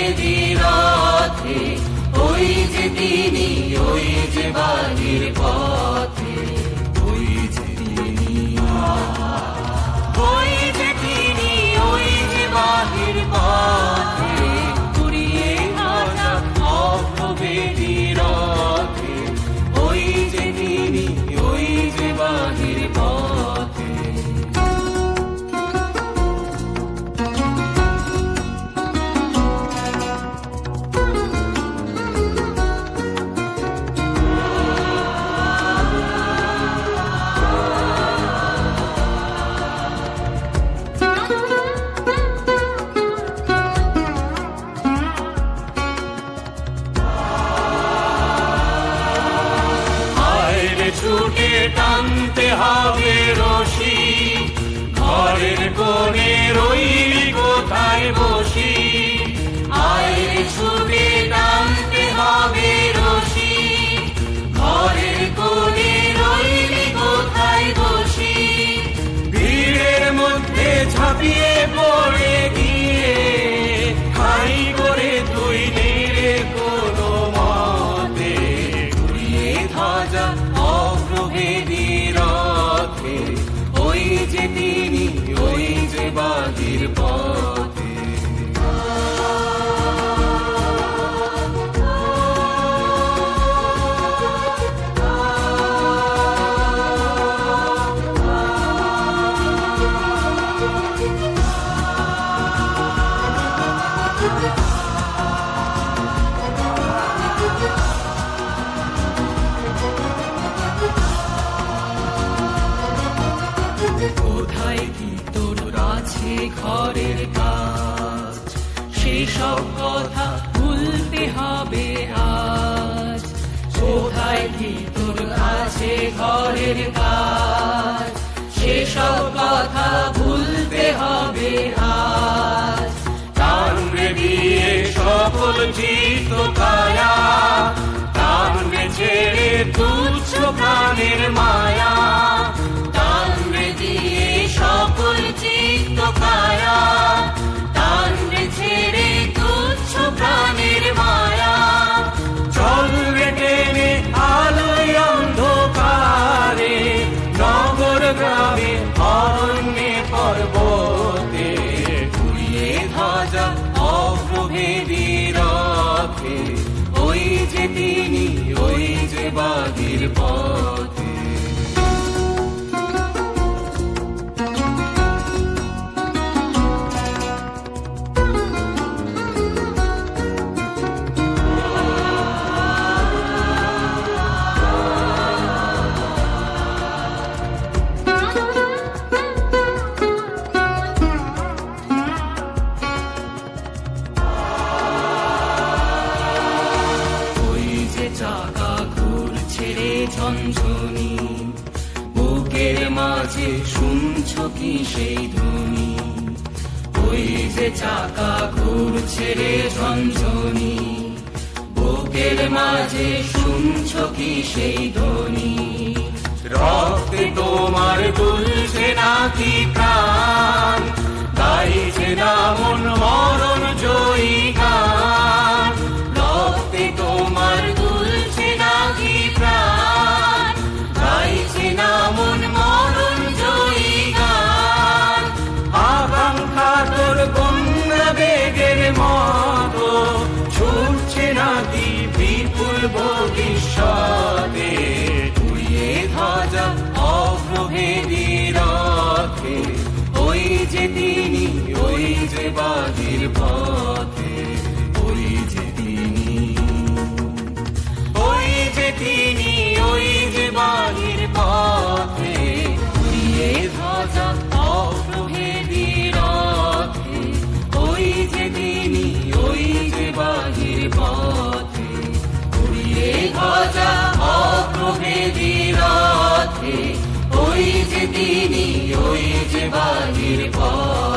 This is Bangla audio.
অভ্রভেদী রথে, ওই যে তিনি, ওই যে বাহির পথে, ওই যে তিনি, ওই যে তিনি, ওই যে বাহির পথে, ঘুরিয়ে ভাজা অভ্রভেদী রথে, ওই যে তিনি, ওই যে বাহির পথে। ছুটে টানতে হবে রশি, ঘরের কোণে রইলি কোথায় বসি, আয় ছুটে টানতে হবে রশি, ঘরের কোণে রইলি কোথায় বসি, ভিড়ের মধ্যে ঝাঁপিয়ে পড়ে গিয়ে খাই করে তুই নেড়ে কোনো মতে, ঘুরিয়ে ধাজা অভ্রভেদী রথে, ওই যে তিনি, ওই যে বাহির পথে। কোথায় কি তোর আছে ঘরের কাজ, সেসব কথা ভুলতে হবে আজ, কোথায় কি তোর আছে ঘরের কাজ, সেসব কথা ভুলতে হবে আজ, টানবে দিয়ে সকল চিত্ত কায়া, টানবে ছেড়ে তুচ্ছ প্রাণের মায়া, টানবে দিয়ে সকল চিত্ত কায়া, টানবে ছেড়ে তুচ্ছ প্রাণের মায়া, চলবে টেনে আলোয় অন্ধকারে, নগর গ্রামে অরণ্যে পর্বতে, ঘুরিয়ে ধাজা অভ্রভেদী রথে, ওই যে তিনি, ওই যে বাহির পথে। চাকা ঘুরছে রে ঝনঝনি, বুকের মাঝে শুনছ কি সেই ধ্বনি, ওই যে চাকা ঘুরছে রে ঝনঝনি, বুকের মাঝে শুনছ কি সেই ধ্বনি, রক্তে তোমার দুলছে নাকি প্রাণ, গাইছে না মন মরণ জয়ী গান, রক্তে তোমার দুলছে নাকি প্রাণ, গাইছে না মন মরণ জয়ী গান, আকাঙ্ক্ষা তোর গঙ্গা বেগের মতো ছুটছে নাকি বিপুল ভবিষ্যতে, উড়িয়ে ধাজা অভ্রভেদী রথে, ওই যে তিনি, ওই যে বাহির পথে, ওই যে তিনি, ওই যে তিনি, ওই যে বাহির পথে, উড়িয়ে ধাজা অভ্রভেদী রথে, ওই যে তিনি, ওই যে বাহির পথে, উড়িয়ে ধাজা অভ্রভেদী রথে, ওই যে তিনি, ওই যে বাহির পথে।